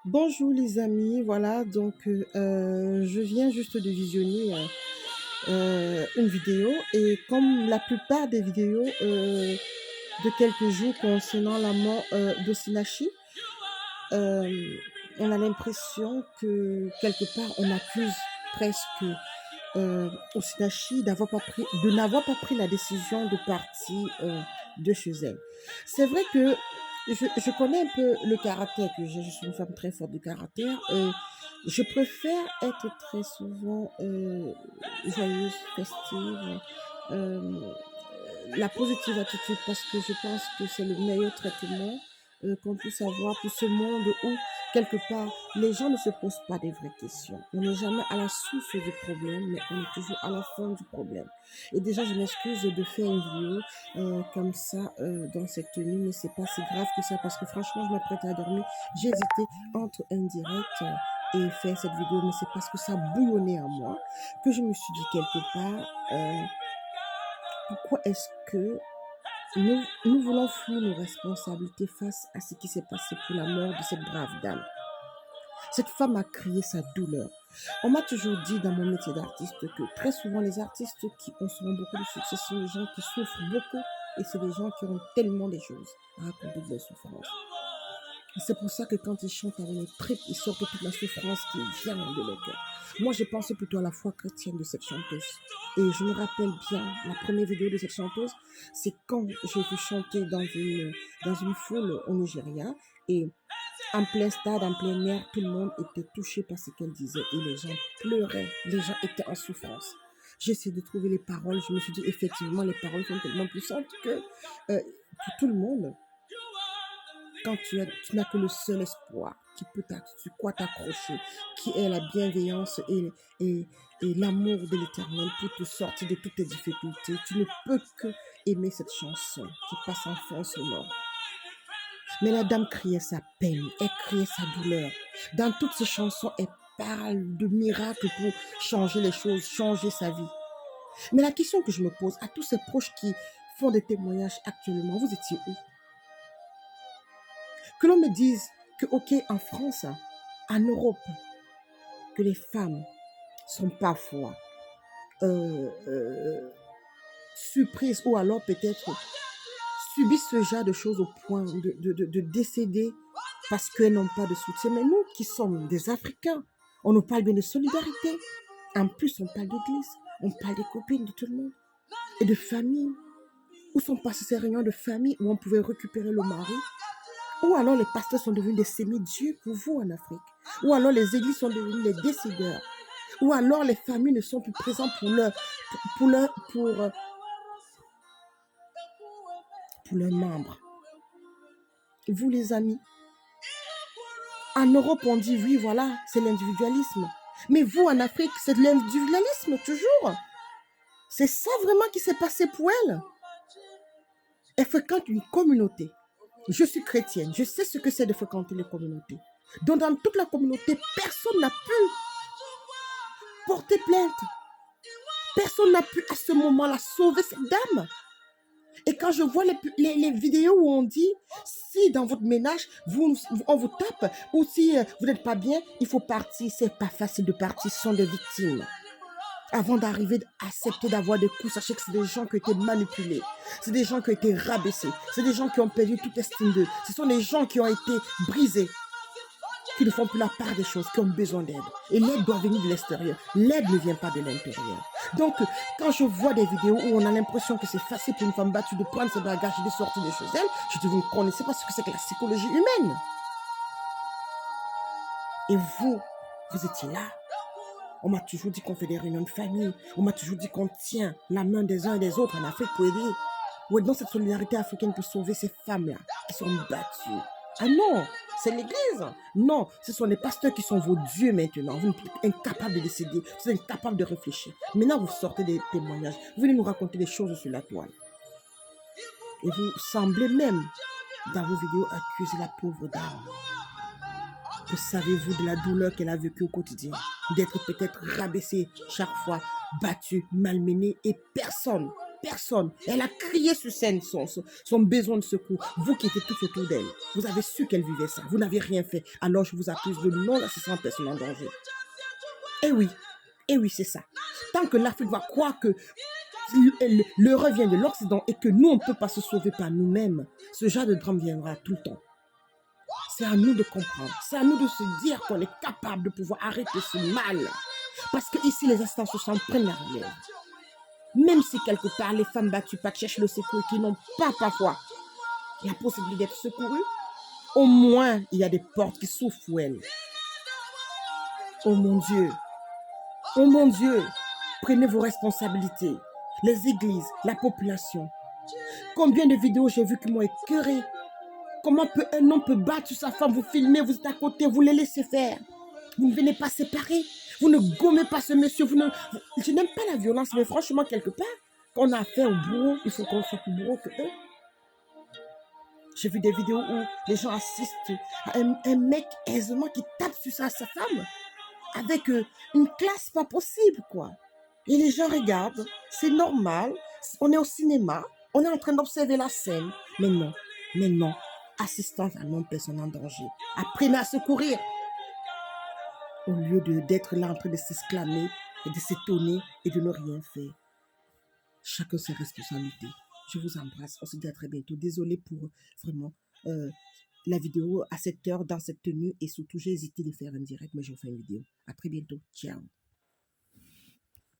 Bonjour les amis, voilà, je viens juste de visionner une vidéo et comme la plupart des vidéos de quelques jours concernant la mort d'Osinachi, euh, on a l'impression que quelque part on accuse presque Osinachi de n'avoir pas pris la décision de partir de chez elle. C'est vrai que je connais un peu le caractère que j'ai. Je suis une femme très forte de caractère. Je préfère être très souvent joyeuse, festive, euh, la positive attitude parce que je pense que c'est le meilleur traitement qu'on puisse avoir pour ce monde où, quelque part, les gens ne se posent pas des vraies questions. On n'est jamais à la source du problème, mais on est toujours à la fin du problème. Et déjà, je m'excuse de faire une vidéo comme ça dans cette tenue, mais c'est pas si grave que ça parce que franchement, je m'apprête à dormir. J'ai hésité entre un direct et faire cette vidéo, mais c'est parce que ça bouillonnait en moi que je me suis dit quelque part, pourquoi est-ce que nous voulons fuir nos responsabilités face à ce qui s'est passé pour la mort de cette brave dame. Cette femme a crié sa douleur. On m'a toujours dit dans mon métier d'artiste que très souvent les artistes qui ont souvent beaucoup de succès sont les gens qui souffrent beaucoup et c'est des gens qui ont tellement des choses à raconter de leur souffrance. Et c'est pour ça que quand ils chantent avec les tripes, ils sortent toute la souffrance qui vient de leur cœur. Moi, j'ai pensé plutôt à la foi chrétienne de cette chanteuse. Et je me rappelle bien, la première vidéo de cette chanteuse, c'est quand j'ai vu chanter dans une foule au Nigeria. Et en plein stade, en plein air, tout le monde était touché par ce qu'elle disait. Et les gens pleuraient, les gens étaient en souffrance. J'ai essayé de trouver les paroles. Je me suis dit, effectivement, les paroles sont tellement puissantes que pour tout le monde, quand tu n'as que le seul espoir qui peut sur quoi t'accrocher, qui est la bienveillance et l'amour de l'éternel pour te sortir de toutes tes difficultés, tu ne peux que aimer cette chanson qui passe en fond sonore. Mais la dame criait sa peine, elle criait sa douleur. Dans toutes ces chansons, elle parle de miracles pour changer les choses, changer sa vie. Mais la question que je me pose à tous ces proches qui font des témoignages actuellement, vous étiez où? Que l'on me dise que, ok, en France, en Europe, que les femmes sont parfois surprises ou alors peut-être subissent ce genre de choses au point de décéder parce qu'elles n'ont pas de soutien. Mais nous qui sommes des Africains, on nous parle bien de solidarité. En plus, on parle d'église, on parle des copines de tout le monde et de famille. Où sont passées ces réunions de famille où on pouvait récupérer le mari? Ou alors les pasteurs sont devenus des semi-dieux pour vous en Afrique. Ou alors les églises sont devenues les décideurs. Ou alors les familles ne sont plus présentes pour leurs membres. Vous les amis, en Europe on dit oui voilà, c'est l'individualisme. Mais vous en Afrique, c'est de l'individualisme toujours. C'est ça vraiment qui s'est passé pour elle. Elle fréquente une communauté. Je suis chrétienne, je sais ce que c'est de fréquenter les communautés. Donc dans toute la communauté, personne n'a pu porter plainte. Personne n'a pu à ce moment-là sauver cette dame. Et quand je vois les vidéos où on dit, si dans votre ménage, on vous tape, ou si vous n'êtes pas bien, il faut partir. C'est pas facile de partir, ce sont des victimes. Avant d'arriver à accepter d'avoir des coups, sachez que c'est des gens qui ont été manipulés. C'est des gens qui ont été rabaissés. C'est des gens qui ont perdu toute estime d'eux. Ce sont des gens qui ont été brisés, qui ne font plus la part des choses, qui ont besoin d'aide. Et l'aide doit venir de l'extérieur. L'aide ne vient pas de l'intérieur. Donc, quand je vois des vidéos où on a l'impression que c'est facile pour une femme battue de prendre ses bagages et de sortir de chez elle, je dis, vous ne connaissez pas ce que c'est que la psychologie humaine. Et vous étiez là. On m'a toujours dit qu'on fait des réunions de famille. On m'a toujours dit qu'on tient la main des uns et des autres en Afrique pour aider. Où est donc cette solidarité africaine pour sauver ces femmes-là qui sont battues? Ah non, c'est l'église. Non, ce sont les pasteurs qui sont vos dieux maintenant. Vous êtes incapables de décider, vous êtes incapables de réfléchir. Maintenant, vous sortez des témoignages. Vous venez nous raconter des choses sur la toile. Et vous semblez même, dans vos vidéos, accuser la pauvre dame. Que savez-vous de la douleur qu'elle a vécue au quotidien? D'être peut-être rabaissée chaque fois, battue, malmenée et personne personne. Elle a crié sur scène son besoin de secours. Vous qui étiez tous autour d'elle, vous avez su qu'elle vivait ça. Vous n'avez rien fait. Alors je vous accuse de non-assistance à personne en danger. Eh oui, c'est ça. Tant que l'Afrique va croire que le revient de l'Occident et que nous, on ne peut pas se sauver par nous-mêmes, ce genre de drame viendra tout le temps. C'est à nous de comprendre. C'est à nous de se dire qu'on est capable de pouvoir arrêter ce mal. Parce que ici, les instances sociales prennent la relève. Même si quelque part, les femmes battues par cherchent le secours et qui n'ont pas parfois la possibilité d'être secourues, au moins, il y a des portes qui s'ouvrent pour elles. Oh mon Dieu, prenez vos responsabilités. Les églises, la population. Combien de vidéos j'ai vues qui m'ont écœuré. Comment un homme peut battre sa femme, vous filmez, vous êtes à côté, vous les laissez faire. Vous ne venez pas séparer. Vous ne gommez pas ce monsieur. Je n'aime pas la violence, mais franchement, quelque part, quand on a affaire au bourreau, il faut qu'on soit plus bourreau que eux. J'ai vu des vidéos où les gens assistent à un mec aisément qui tape sur sa femme avec une classe pas possible, quoi. Et les gens regardent, c'est normal, on est au cinéma, on est en train d'observer la scène. Mais non, assistance à non-personne en danger. Apprenez à secourir. Au lieu d'être là en train de s'exclamer et de s'étonner et de ne rien faire. Chacun ses responsabilités. Je vous embrasse. On se dit à très bientôt. Désolée pour vraiment la vidéo à cette heure, dans cette tenue. Et surtout, j'ai hésité de faire un direct, mais je fais une vidéo. À très bientôt. Ciao.